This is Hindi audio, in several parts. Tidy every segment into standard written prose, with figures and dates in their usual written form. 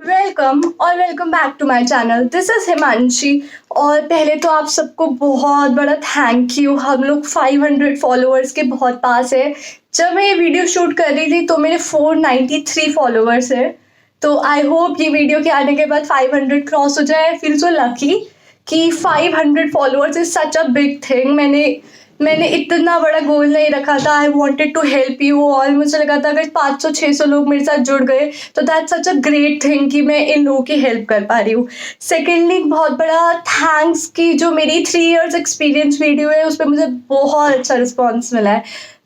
वेलकम और welcome back to my channel. This is Himanshi. और पहले तो आप सबको बहुत बड़ा थैंक यू। हम लोग 500 फॉलोअर्स के बहुत पास है। जब मैं ये वीडियो शूट कर रही थी तो मेरे 493 फॉलोअर्स है। तो आई होप ये वीडियो के आने के बाद 500 क्रॉस हो जाए। आई फील सो लकी कि 500 followers is such a big thing. मैंने इतना बड़ा गोल नहीं रखा था। I wanted to help you all. मुझे लगा था अगर 500-600 लोग मेरे साथ जुड़ गए तो that's such a great thing कि मैं इन लोगों की हेल्प कर पा रही हूँ। सेकेंडली बहुत बड़ा थैंक्स कि जो मेरी 3 इयर्स एक्सपीरियंस वीडियो है उस पर मुझे बहुत अच्छा रिस्पॉन्स मिला है।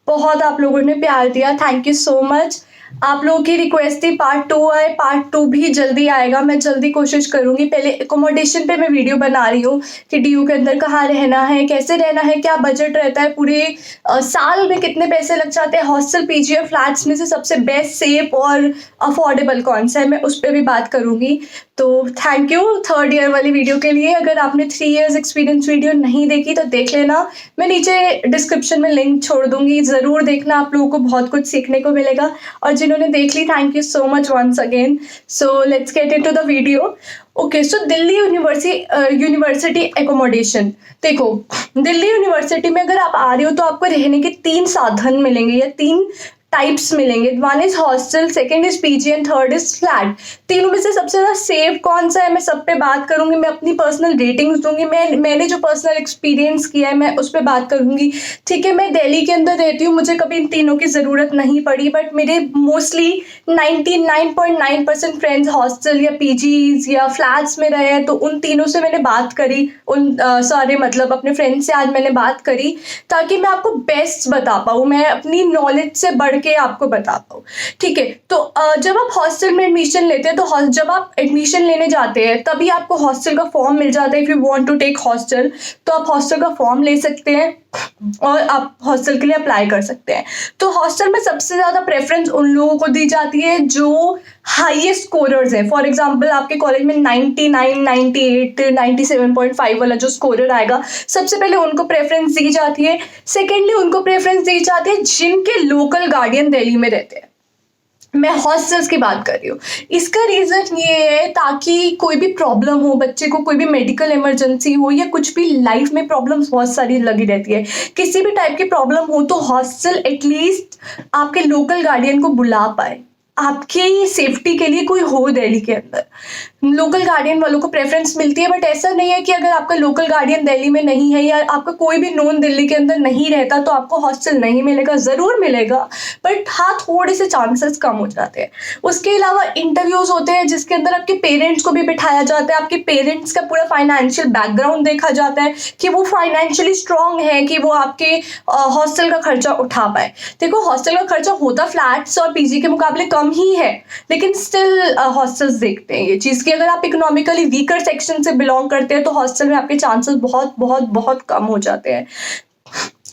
बहुत आप लोगों ने प्यार दिया, थैंक यू सो मच। आप लोगों की रिक्वेस्ट थी पार्ट 2 आए, पार्ट 2 भी जल्दी आएगा। मैं जल्दी कोशिश करूंगी। पहले एकोमोडेशन पे मैं वीडियो बना रही हूँ कि डीयू के अंदर कहाँ रहना है, कैसे रहना है, क्या बजट रहता है, पूरे साल में कितने पैसे लग जाते हैं, हॉस्टल पीजी और फ्लैट्स में से सबसे बेस्ट सेफ और अफोर्डेबल कौन सा है, मैं उस पर भी बात करूंगी। तो थैंक यू 3rd ईयर वाली वीडियो के लिए। अगर आपने 3 इयर्स एक्सपीरियंस वीडियो नहीं देखी तो देख लेना। मैं नीचे डिस्क्रिप्शन में लिंक छोड़ दूंगी, ज़रूर देखना। आप लोगों को बहुत कुछ सीखने को मिलेगा। और जिन्होंने देख ली, thank you so much once again. So let's get into the video. Okay, so Delhi University accommodation. देखो, दिल्ली यूनिवर्सिटी में अगर आप आ रहे हो तो आपको रहने के 3 साधन मिलेंगे या 3 टाइप्स मिलेंगे। 1 is hostel, 2nd is PG and 3rd is flat. तीनों में से सबसे ज्यादा सेफ कौन सा है, मैं सब पे बात करूंगी। मैं अपनी पर्सनल रेटिंग्स दूंगी। मैंने जो पर्सनल एक्सपीरियंस किया है मैं उस पर बात करूंगी। ठीक है, मैं दिल्ली के अंदर रहती हूँ, मुझे कभी इन तीनों की जरूरत नहीं पड़ी, बट मेरे मोस्टली 99.9% फ्रेंड्स हॉस्टल या पीजीज या फ्लैट्स में रहे हैं। तो उन तीनों से मैंने बात करी, उन सारे मतलब अपने फ्रेंड्स से आज मैंने बात करी ताकि मैं आपको बेस्ट बता पाऊँ, मैं अपनी नॉलेज से बढ़ के आपको बता पाऊँ। ठीक है, तो जब आप हॉस्टल में एडमिशन लेते हैं तो जब आप एडमिशन लेने जाते हैं तभी आपको हॉस्टल का फॉर्म मिल जाता है। If you want to take hostel तो आप हॉस्टल का फॉर्म ले सकते हैं और आप हॉस्टल के लिए अप्लाई कर सकते हैं। तो हॉस्टल में सबसे ज़्यादा प्रेफरेंस उन लोगों को दी जाती है जो हाईएस्ट स्कोरर्स हैं। फॉर एग्जांपल आपके कॉलेज में 99, 98, 97.5 वाला जो स्कोरर आएगा, सबसे पहले उनको प्रेफरेंस दी जाती है। सेकेंडली उनको प्रेफरेंस दी जाती है जिनके लोकल गार्डियन दिल्ली में रहते हैं। मैं हॉस्टल्स की बात कर रही हूँ। इसका रीज़न ये है ताकि कोई भी प्रॉब्लम हो, बच्चे को कोई भी मेडिकल इमरजेंसी हो या कुछ भी लाइफ में प्रॉब्लम्स बहुत सारी लगी रहती है, किसी भी टाइप की प्रॉब्लम हो तो हॉस्टल एटलीस्ट आपके लोकल गार्डियन को बुला पाए, आपकी सेफ्टी के लिए कोई हो दिल्ली के अंदर। लोकल गार्डियन वालों को प्रेफरेंस मिलती है, बट ऐसा नहीं है कि अगर आपका लोकल गार्डियन दिल्ली में नहीं है या आपका कोई भी नोन दिल्ली के अंदर नहीं रहता तो आपको हॉस्टल नहीं मिलेगा। ज़रूर मिलेगा, बट हाँ थोड़े से चांसेस कम हो जाते हैं। उसके अलावा इंटरव्यूज होते हैं जिसके अंदर आपके पेरेंट्स को भी बिठाया जाता है। आपके पेरेंट्स का पूरा फाइनेंशियल बैकग्राउंड देखा जाता है कि वो फाइनेंशियली स्ट्रांग है, कि वो आपके हॉस्टल का खर्चा उठा पाए। देखो, हॉस्टल का खर्चा होता फ्लैट्स और पीजी के मुकाबले कम ही है, लेकिन स्टिल हॉस्टल्स देखते हैं ये चीज़ कि अगर आप इकोनॉमिकली वीकर सेक्शन से बिलोंग करते हैं तो हॉस्टल में आपके चांसेस बहुत बहुत बहुत कम हो जाते हैं।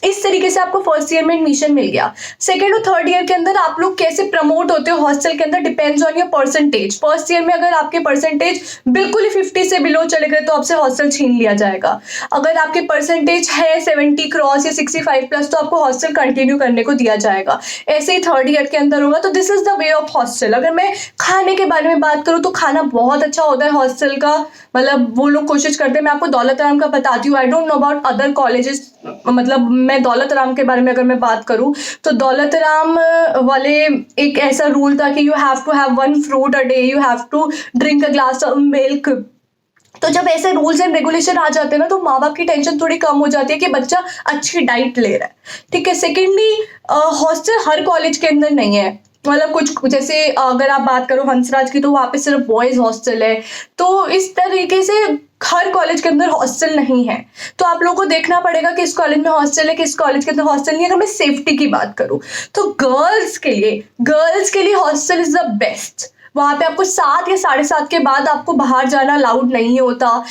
इस तरीके से आपको फर्स्ट ईयर में एडमिशन मिल गया। सेकेंड और थर्ड ईयर के अंदर आप लोग कैसे प्रमोट होते हो हॉस्टल के अंदर depends on your percentage. First year में अगर आपके परसेंटेज बिल्कुल ही 50 से बिलो चले गए तो आपसे हॉस्टल छीन लिया जाएगा। अगर आपके परसेंटेज है 70 क्रॉस या 65 प्लस तो आपको हॉस्टल कंटिन्यू करने को दिया जाएगा। ऐसे ही थर्ड ईयर के अंदर होगा। तो this is the way of hostel. अगर मैं खाने के बारे में बात करूँ तो खाना बहुत अच्छा होता है हॉस्टल का, मतलब वो लोग कोशिश करते हैं। मैं आपको दौलत राम का बताती हूँ, I don't know about other colleges. मतलब मैं दौलत राम के बारे में अगर मैं बात करूं तो दौलत राम वाले एक ऐसा रूल था कि you have to have 1 fruit a day, you have to drink a glass of milk. तो जब ऐसे रूल्स एंड रेगुलेशन आ जाते हैं ना तो माँ बाप की टेंशन थोड़ी कम हो जाती है कि बच्चा अच्छी डाइट ले रहा है। ठीक है, सेकेंडली हॉस्टल हर कॉलेज के अंदर नहीं है। मतलब कुछ जैसे अगर आप बात करो हंसराज की तो वहाँ पे सिर्फ बॉयज हॉस्टल है। तो इस तरीके से हर कॉलेज के अंदर हॉस्टल नहीं है। तो आप लोगों को देखना पड़ेगा कि किस कॉलेज में हॉस्टल है, किस कॉलेज के अंदर हॉस्टल नहीं है। अगर मैं सेफ्टी की बात करूँ तो गर्ल्स के लिए हॉस्टल इज द बेस्ट। वहां पे आपको 7 या 7:30 के बाद आपको बाहर जाना अलाउड नहीं होता।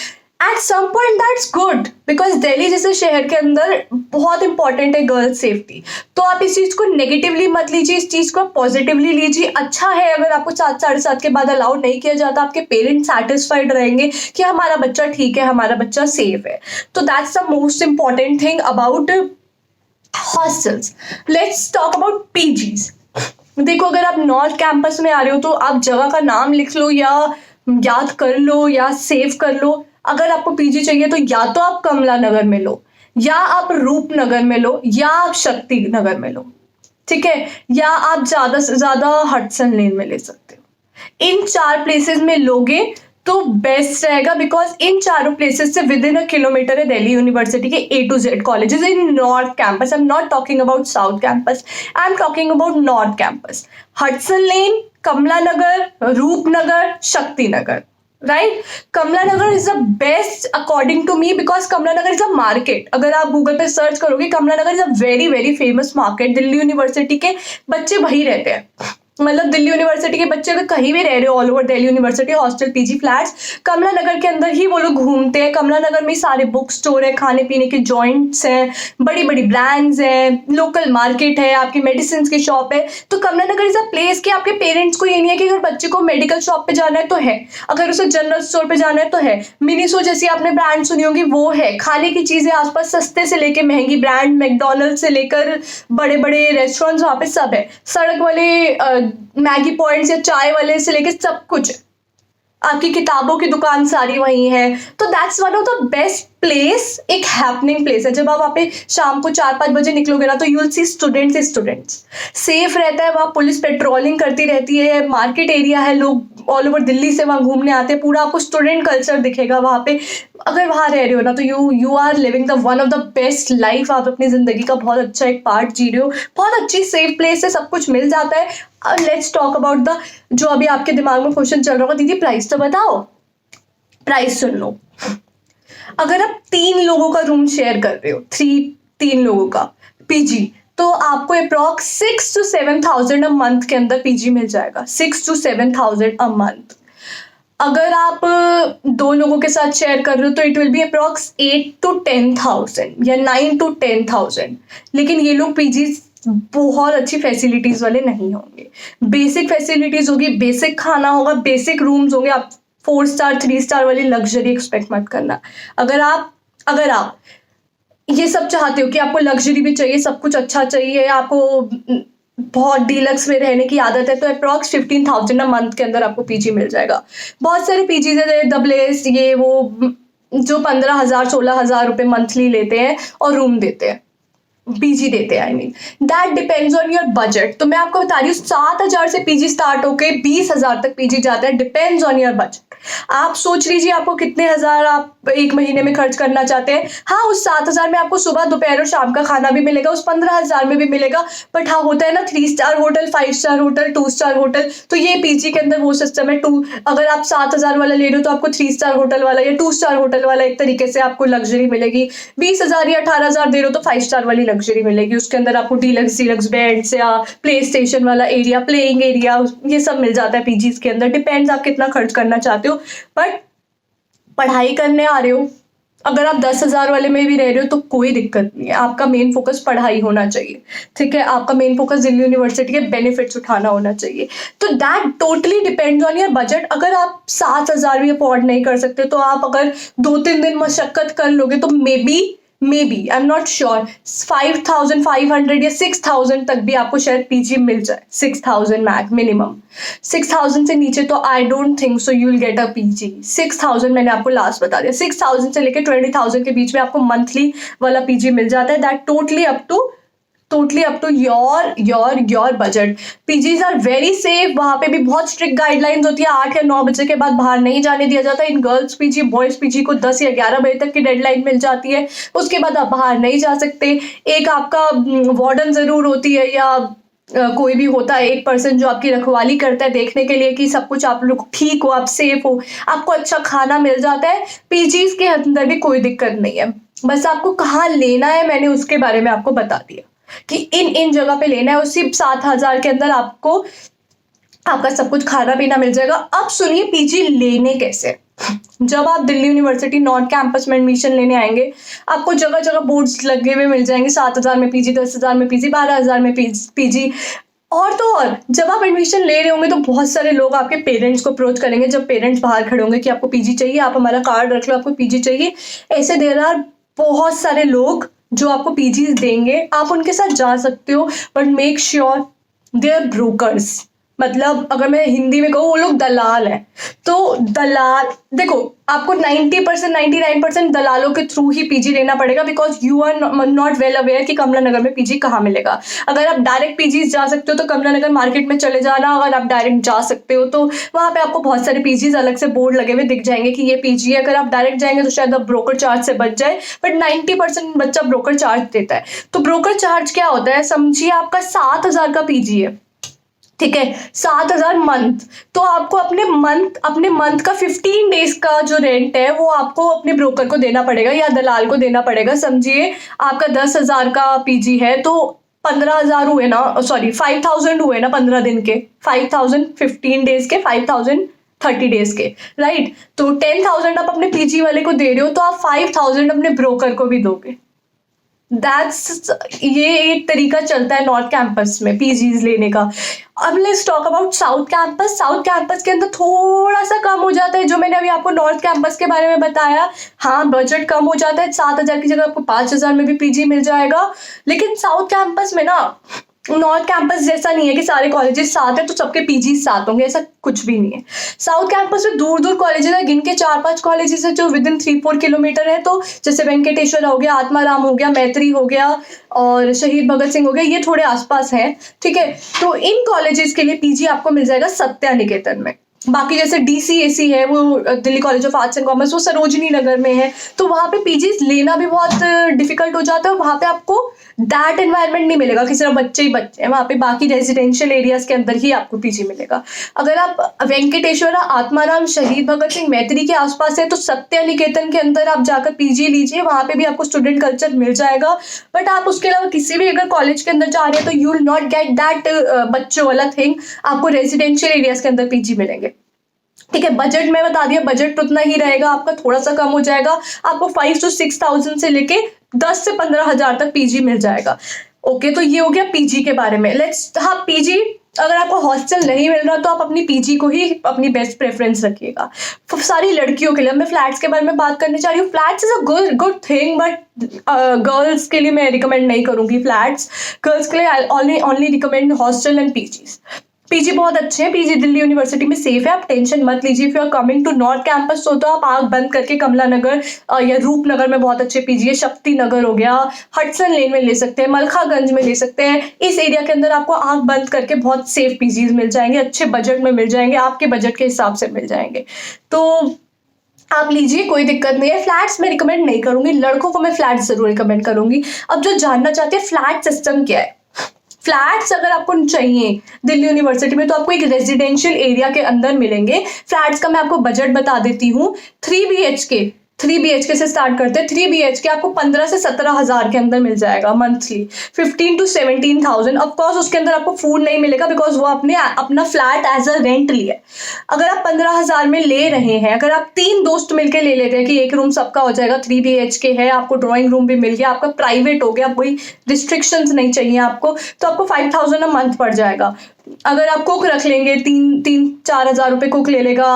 At some point that's good, because Delhi जैसे शहर के अंदर बहुत इंपॉर्टेंट है गर्ल्स सेफ्टी। तो आप इस चीज़ को नेगेटिवली मत लीजिए, इस चीज़ को पॉजिटिवली लीजिए। अच्छा है अगर आपको 7, 7:30 के बाद अलाउड नहीं किया जाता, आपके पेरेंट्स सेटिस्फाइड रहेंगे कि हमारा बच्चा ठीक है, हमारा बच्चा सेफ है। तो that's the most important thing about hostels. Let's talk about PGs. देखो, अगर आप नॉर्थ कैंपस में आ रहे हो तो आप जगह का नाम लिख लो या याद कर लो या सेव कर लो। अगर आपको पीजी चाहिए तो या तो आप कमला नगर में लो, या आप रूपनगर में लो, या आप शक्ति नगर में लो, ठीक है, या आप ज्यादा से ज्यादा हडसन लेन में ले सकते हो। इन 4 प्लेसेस में लोगे तो बेस्ट रहेगा, बिकॉज इन चारों प्लेसेस से विद इन अ किलोमीटर है दिल्ली यूनिवर्सिटी के A to Z colleges in North Campus. I am not talking about South Campus, I am talking about North Campus. Hudson Lane, Kamla Nagar, Rupnagar, Shakti Nagar, right. Kamla Nagar is the best according to me, because Kamla Nagar is a market. अगर आप गूगल पे सर्च करोगे, Kamla Nagar is a very very famous market. Delhi University के बच्चे वही रहते हैं, मतलब दिल्ली यूनिवर्सिटी के बच्चे अगर कहीं भी रह रहे हो all over Delhi University, hostel, PG, flats, Kamla Nagar के अंदर ही वो लोग घूमते हैं। कमला नगर में सारे बुक स्टोर है, खाने पीने के जॉइंट्स हैं, बड़ी बड़ी ब्रांड्स हैं, लोकल मार्केट है, आपकी मेडिसिन की शॉप है। तो कमला नगर इज अ प्लेस कि आपके पेरेंट्स को ये नहीं है कि अगर बच्चे को मेडिकल शॉप पे जाना है तो है, अगर उसे जनरल स्टोर पे जाना है तो है, मिनीसो जैसी आपने ब्रांड सुनी होगी वो है, खाने की चीजें आसपास सस्ते से लेके महंगी ब्रांड, मैकडोनल्ड से लेकर बड़े बड़े रेस्टोरेंट्स वहां पे सब है। सड़क वाले मैगी पॉइंट्स या चाय वाले से लेके सब कुछ है। आपकी किताबों की दुकान सारी वही है। तो that's one of the best place, एक हैपनिंग प्लेस है। जब आप वहाँ पे शाम को 4-5 बजे निकलोगे ना, तो you will see students. Safe रहता है वहाँ, पुलिस पेट्रोलिंग करती रहती है, मार्केट एरिया है, लोग ऑल ओवर दिल्ली से वहाँ घूमने आते हैं, पूरा आपको स्टूडेंट कल्चर दिखेगा वहाँ पे। अगर वहाँ रह रहे हो ना, तो you are living the one of the best life. आप अपनी जिंदगी का बहुत अच्छा एक पार्ट जी रहे हो, बहुत अच्छी सेफ प्लेस है, सब कुछ मिल जाता है। अब लेट्स टॉक अबाउट द, जो अभी आपके दिमाग में क्वेश्चन चल रहा होगा, दीदी प्राइस तो बताओ। प्राइस सुन लो, अगर आप 3 लोगों का रूम शेयर कर रहे हो, 3 लोगों का पीजी, तो आपको अप्रॉक्स 6 to 7,000 अ मंथ के अंदर पीजी मिल जाएगा। 6 to 7,000 अ मंथ। अगर आप 2 लोगों के साथ शेयर कर रहे हो तो it will be approx 8 to 10,000 या 9 to 10,000। लेकिन ये लोग पीजी बहुत अच्छी फैसिलिटीज वाले नहीं होंगे। बेसिक फैसिलिटीज होगी, बेसिक खाना होगा, बेसिक रूम्स होंगे। आप 4 स्टार 3 स्टार वाली लग्जरी एक्सपेक्ट मत करना। अगर आप ये सब चाहते हो कि आपको लग्जरी भी चाहिए, सब कुछ अच्छा चाहिए, आपको बहुत डीलक्स में रहने की आदत है, तो अप्रॉक्स 15,000 अ मंथ के अंदर आपको पीजी मिल जाएगा। बहुत सारे पीजी है, डबलेस, ये वो, जो 15,000 16,000 रुपए मंथली लेते हैं और रूम देते हैं, पीजी देते हैं। I mean that depends on your budget. तो मैं आपको बता रही हूँ 7,000 से पीजी स्टार्ट होके 20,000 तक पीजी जाता है, डिपेंड्स ऑन योर बजट। आप सोच लीजिए आपको कितने हजार आप एक महीने में खर्च करना चाहते हैं। हाँ, उस 7,000 में आपको सुबह दोपहर और शाम का खाना भी मिलेगा, उस 15,000 में भी मिलेगा। बट हाँ, होता है ना 3 star hotel, 5 star hotel, 2 star hotel, तो ये पीजी के अंदर वो सिस्टम है। अगर आप 7,000 वाला ले रहे हो तो आपको 3 स्टार होटल वाला या 2 स्टार होटल वाला एक तरीके से आपको लग्जरी मिलेगी। 20,000 या 18,000 दे रहे हो तो 5 स्टार वाली लग्जरी मिलेगी। उसके अंदर आपको डीलक्स बेड्स या प्ले स्टेशन वाला एरिया, प्लेइंग एरिया, ये सब मिल जाता है पीजीज के अंदर। डिपेंड्स आप कितना खर्च करना चाहते हो। बट पढ़ाई करने आ रहे हो, अगर आप 10,000 वाले में भी रह रहे हो तो कोई दिक्कत नहीं है। आपका मेन फोकस पढ़ाई होना चाहिए, ठीक है। आपका मेन फोकस दिल्ली यूनिवर्सिटी के बेनिफिट्स उठाना होना चाहिए। तो that totally depends on your budget. अगर आप 7,000 भी अफोर्ड नहीं कर सकते तो आप अगर 2-3 दिन मशक्कत कर लोगे तो maybe I am not sure 5,500 या 6,000 तक भी आपको शायद पीजी मिल जाए। 6,000 मैक्स मिनिमम। 6,000 से नीचे तो I don't think so you will get a PG. 6,000 मैंने आपको लास्ट बता दिया। 6,000 से लेकर 20,000 के बीच में आपको मंथली वाला पीजी मिल जाता है। That totally up to your budget. PGs are very safe. वहां पे भी बहुत स्ट्रिक्ट गाइडलाइंस होती है। 8 या 9 बजे के बाद बाहर नहीं जाने दिया जाता। In girls PG, boys PG को 10 या 11 बजे तक की डेडलाइन मिल जाती है, उसके बाद आप बाहर नहीं जा सकते। एक आपका वार्डन जरूर होती है या कोई भी होता है, एक पर्सन जो आपकी रखवाली करता है देखने के लिए कि सब कुछ आप लोग ठीक हो, आप सेफ हो, आपको अच्छा खाना मिल जाता है। पीजीज के अंदर भी कोई दिक्कत नहीं है। बस आपको कहाँ लेना है, मैंने उसके बारे में आपको बता दिया कि इन जगह पे लेना है। उसी 7,000 के अंदर आपका सब कुछ खाना पीना मिल जाएगा। अब सुनिए पीजी लेने कैसे। जब आप दिल्ली यूनिवर्सिटी नॉर्थ कैंपस में एडमिशन लेने आएंगे, आपको जगह जगह बोर्ड्स लगे हुए मिल जाएंगे। 7,000 में पीजी, 10,000 में पीजी, 12,000 में पीजी। और तो और जब आप एडमिशन ले रहे होंगे तो बहुत सारे लोग आपके पेरेंट्स को अप्रोच करेंगे। जब पेरेंट्स बाहर खड़े होंगे कि आपको पीजी चाहिए, आप हमारा कार्ड रख लो, आपको पीजी चाहिए। ऐसे देर आर बहुत सारे लोग जो आपको पीजी देंगे, आप उनके साथ जा सकते हो। But make sure there are brokers. मतलब अगर मैं हिंदी में कहूँ, वो लोग दलाल हैं। तो दलाल, देखो आपको 90% 99% दलालों के थ्रू ही पीजी लेना पड़ेगा, because you are not well aware कि कमला नगर में पीजी कहाँ मिलेगा। अगर आप डायरेक्ट पीजी जा सकते हो तो कमला नगर मार्केट में चले जाना, अगर आप डायरेक्ट जा सकते हो तो वहाँ पे आपको बहुत सारे पीजीज अलग से बोर्ड लगे हुए दिख जाएंगे कि ये पीजी है। अगर आप डायरेक्ट जाएंगे तो शायद आप ब्रोकर चार्ज से बच जाए, बट 90% बच्चा ब्रोकर चार्ज देता है। तो ब्रोकर चार्ज क्या होता है, समझिए आपका 7,000 का पीजी है, ठीक है, 7,000 मंथ। तो आपको अपने मंथ का 15 डेज का जो रेंट है वो आपको अपने ब्रोकर को देना पड़ेगा या दलाल को देना पड़ेगा। समझिए आपका 10,000 का पीजी है तो 15,000 हुए ना, सॉरी 5,000 हुए ना 15 दिन के, 5,000 15 डेज के, 5,000 30 डेज के, राइट। तो 10,000 आप अपने पीजी वाले को दे रहे हो तो आप 5,000 अपने ब्रोकर को भी दोगे। ये एक तरीका चलता है नॉर्थ कैंपस में पीजीज लेने का। अब let's talk about South campus. South campus के अंदर थोड़ा सा कम हो जाता है, जो मैंने अभी आपको नॉर्थ कैंपस के बारे में बताया। हाँ, बजट कम हो जाता है, 7,000 की जगह आपको 5,000 में भी पीजी मिल जाएगा। लेकिन साउथ कैंपस में ना, नॉर्थ कैंपस जैसा नहीं है कि सारे कॉलेजेस साथ है तो सबके पीजी साथ होंगे, ऐसा कुछ भी नहीं है। साउथ कैंपस में दूर दूर कॉलेजेस है, गिन के 4-5 कॉलेजेस है जो विद इन 3-4 किलोमीटर है। तो जैसे वेंकटेश्वर हो गया, आत्माराम हो गया, मैत्री हो गया और शहीद भगत सिंह हो गया, ये थोड़े आसपास हैं, ठीक है। तो इन कॉलेजेस के लिए पीजी आपको मिल जाएगा सत्या निकेतन में। बाकी जैसे DCAC है, वो Delhi college of arts and commerce, वो सरोजनी नगर में है, तो वहाँ पे पीजीज लेना भी बहुत डिफिकल्ट हो जाता है। और वहाँ पे आपको दैट एनवायरनमेंट नहीं मिलेगा कि सिर्फ बच्चे ही बच्चे हैं, वहाँ पे बाकी रेजिडेंशियल एरियाज के अंदर ही आपको पीजी मिलेगा। अगर आप वेंकटेश्वरा, आत्माराम, शहीद भगत सिंह, मैत्री के आसपास है तो सत्या निकेतन के अंदर आप जाकर पीजी लीजिए, वहाँ पे भी आपको स्टूडेंट कल्चर मिल जाएगा। बट आप उसके अलावा किसी भी अगर कॉलेज के अंदर जा रहे हैं तो you will not get that बच्चों वाला थिंग, आपको रेजिडेंशियल एरियाज के अंदर पीजी मिलेंगे, ठीक है। बजट में बता दिया, बजट उतना ही रहेगा आपका, थोड़ा सा कम हो जाएगा, आपको 5 to 6,000 से लेके 10 से 15,000 तक पीजी मिल जाएगा। ओके, तो ये हो गया पीजी के बारे में। हाँ, पीजी अगर आपको हॉस्टल नहीं मिल रहा तो आप अपनी पीजी को ही अपनी बेस्ट प्रेफरेंस रखिएगा। सारी लड़कियों के लिए मैं फ्लैट्स के बारे में बात करनी चाह रही हूँ। Flats is a good thing, but girls के लिए मैं रिकमेंड नहीं करूंगी फ्लैट्स। गर्ल्स के लिए only recommend hostel and PGs. PG बहुत अच्छे हैं, पीजी दिल्ली यूनिवर्सिटी में सेफ है, आप टेंशन मत लीजिए। If you are coming to north campus तो आप आग बंद करके कमला नगर या रूपनगर में बहुत अच्छे पीजी है, शक्ति नगर हो गया, हडसन लेन में ले सकते हैं, मलखागंज में ले सकते हैं। इस एरिया के अंदर आपको आग बंद करके बहुत सेफ पीजीज मिल जाएंगे, अच्छे बजट में मिल जाएंगे, आपके बजट के हिसाब से मिल जाएंगे, तो आप लीजिए, कोई दिक्कत नहीं है। फ्लैट्स मैं रिकमेंड नहीं करूंगी, लड़कों को मैं फ्लैट्स जरूर रिकमेंड करूंगी। अब जो जानना चाहते हैं फ्लैट सिस्टम क्या है, फ्लैट्स अगर आपको चाहिए दिल्ली यूनिवर्सिटी में तो आपको एक रेजिडेंशियल एरिया के अंदर मिलेंगे। फ्लैट्स का मैं आपको बजट बता देती हूँ। 3 BHK से स्टार्ट करते हैं। 3 BHK आपको 15 से 17,000 के अंदर मिल जाएगा मंथली, 15 to 17,000। ऑफकोर्स उसके अंदर आपको फूड नहीं मिलेगा बिकॉज वो आपने अपना फ्लैट एज अ रेंट लिया। अगर आप 15,000 में ले रहे हैं, अगर आप 3 दोस्त मिलकर ले लेते हैं कि एक रूम सबका हो जाएगा, 3 BHK है, आपको ड्राइंग रूम भी मिल गया, आपका प्राइवेट हो गया, कोई रिस्ट्रिक्शंस नहीं चाहिए आपको, तो आपको 5,000 अ मंथ पड़ जाएगा। अगर आप कुक रख लेंगे, 3-4 हजार रुपए कुक ले लेगा,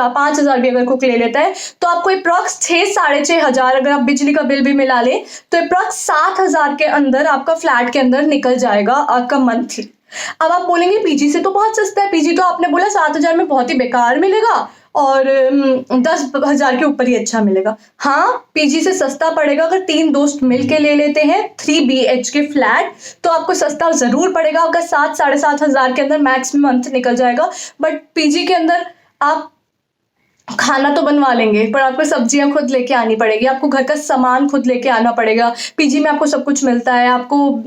5,000 भी अगर कुक ले लेता है तो आपको अप्रॉक्स 6-6,500, अगर आप बिजली का बिल भी मिला ले तो अप्रॉक्स 7,000 के अंदर आपका फ्लैट के अंदर निकल जाएगा आपका मंथली। अब आप बोलेंगे पीजी से तो बहुत सस्ता है, पीजी तो आपने बोला 7,000 में बहुत ही बेकार मिलेगा और 10,000 के ऊपर ही अच्छा मिलेगा। हाँ, पीजी से सस्ता पड़ेगा अगर 3 दोस्त मिलके ले लेते हैं 3 BHK फ्लैट, तो आपको सस्ता जरूर पड़ेगा, आपका 7-7,500 के अंदर मैक्स में मंथ निकल जाएगा। बट पीजी के अंदर आप खाना तो बनवा लेंगे पर आपको सब्जियां खुद लेके आनी पड़ेगी, आपको घर का सामान खुद लेके आना पड़ेगा। पीजी में आपको सब कुछ मिलता है, आपको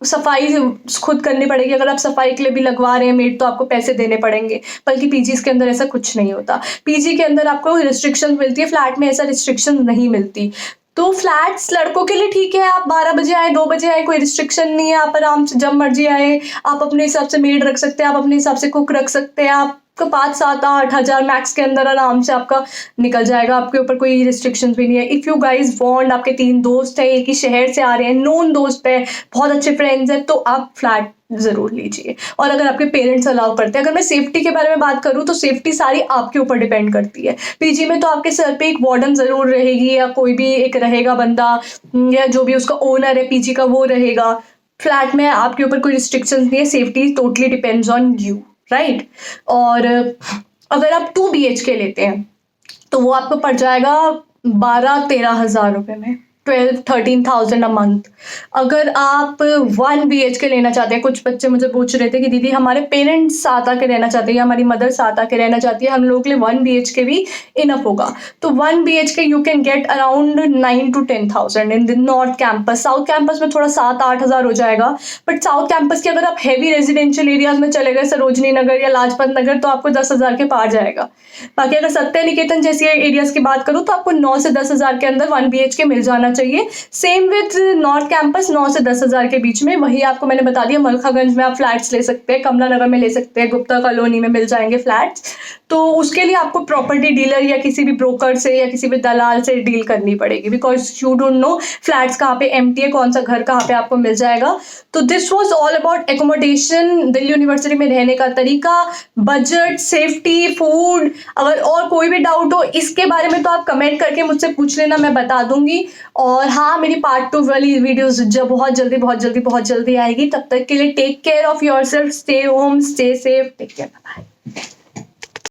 सफाई खुद करनी पड़ेगी, अगर आप सफाई के लिए भी लगवा रहे हैं मेड तो आपको पैसे देने पड़ेंगे, बल्कि पीजीज के अंदर ऐसा कुछ नहीं होता। पीजी के अंदर आपको रिस्ट्रिक्शन मिलती है, फ्लैट में ऐसा रिस्ट्रिक्शन नहीं मिलती। तो फ्लैट्स लड़कों के लिए ठीक है, आप 12 बजे आए, 2 बजे आए, कोई रिस्ट्रिक्शन नहीं है, आप आराम से जब मर्जी आए, आप अपने हिसाब से मेड रख सकते हैं, आप अपने हिसाब से कुक रख सकते हैं, आप 5-7-8 हजार मैक्स के अंदर आराम से आपका निकल जाएगा, आपके ऊपर कोई रिस्ट्रिक्शन भी नहीं है। इफ़ यू गाइज वांट, आपके 3 दोस्त हैं, एक ही शहर से आ रहे हैं, नोन दोस्त है, बहुत अच्छे फ्रेंड्स हैं, तो आप फ्लैट जरूर लीजिए। और अगर आपके पेरेंट्स अलाउ करते हैं, अगर मैं सेफ्टी के बारे में बात करूँ तो सेफ्टी सारी आपके ऊपर डिपेंड करती है। पीजी में तो आपके सर पे एक वार्डन जरूर रहेगी या कोई भी एक रहेगा बंदा, या जो भी उसका ओनर है पीजी का वो रहेगा। फ्लैट में आपके ऊपर कोई रिस्ट्रिक्शन नहीं है, safety totally depends on you. Right. और अगर आप 2 BHK लेते हैं तो वो आपको पड़ जाएगा 12-13 हज़ार रुपये में, 12-13,000 अ मंथ। अगर आप 1 BHK लेना चाहते हैं, कुछ बच्चे मुझे पूछ रहे थे कि दीदी हमारे पेरेंट्स साथ आके रहना चाहते हैं या हमारी मदर साथ आके रहना चाहती है, हम लोग के लिए 1 BHK भी इनफ होगा। तो 1 BHK you can get around 9-10,000 in the north campus. South campus में थोड़ा 7-8 हज़ार हो जाएगा, बट साउथ कैंपस के अगर आप हैवी रेजिडेंशियल एरियाज में चले गए, सरोजनी नगर या लाजपत नगर, तो आपको 10 हज़ार के पार जाएगा। बाकी अगर सत्य निकेतन जैसी एरियाज की बात करूँ तो आपको 9 से 10 हज़ार के अंदर 1 BHK मिल जाना चाहिए। सेम विथ नॉर्थ कैंपस, 9 से 10 हज़ार के बीच में। वही आपको मैंने बता दिया, मलखागंज में आप फ्लैट्स ले सकते हैं, कमला नगर में ले सकते हैं, गुप्ता कॉलोनी में मिल जाएंगे फ्लैट्स। तो उसके लिए आपको प्रॉपर्टी डीलर या किसी भी ब्रोकर से या किसी भी दलाल से डील करनी पड़ेगी, because you don't know flats कहाँ पे एम्प्टी है, कौन सा घर कहाँ पे आपको मिल जाएगा। तो this was all about accommodation, Delhi university में रहने का तरीका, बजट, सेफ्टी, फूड। अगर और कोई भी डाउट हो इसके बारे में तो आप कमेंट करके मुझसे पूछ लेना, मैं बता दूंगी। और हाँ, मेरी पार्ट 2 वाली वीडियोस जब बहुत जल्दी आएगी। तब तक के लिए take care of yourself, stay home, stay safe, take care, bye.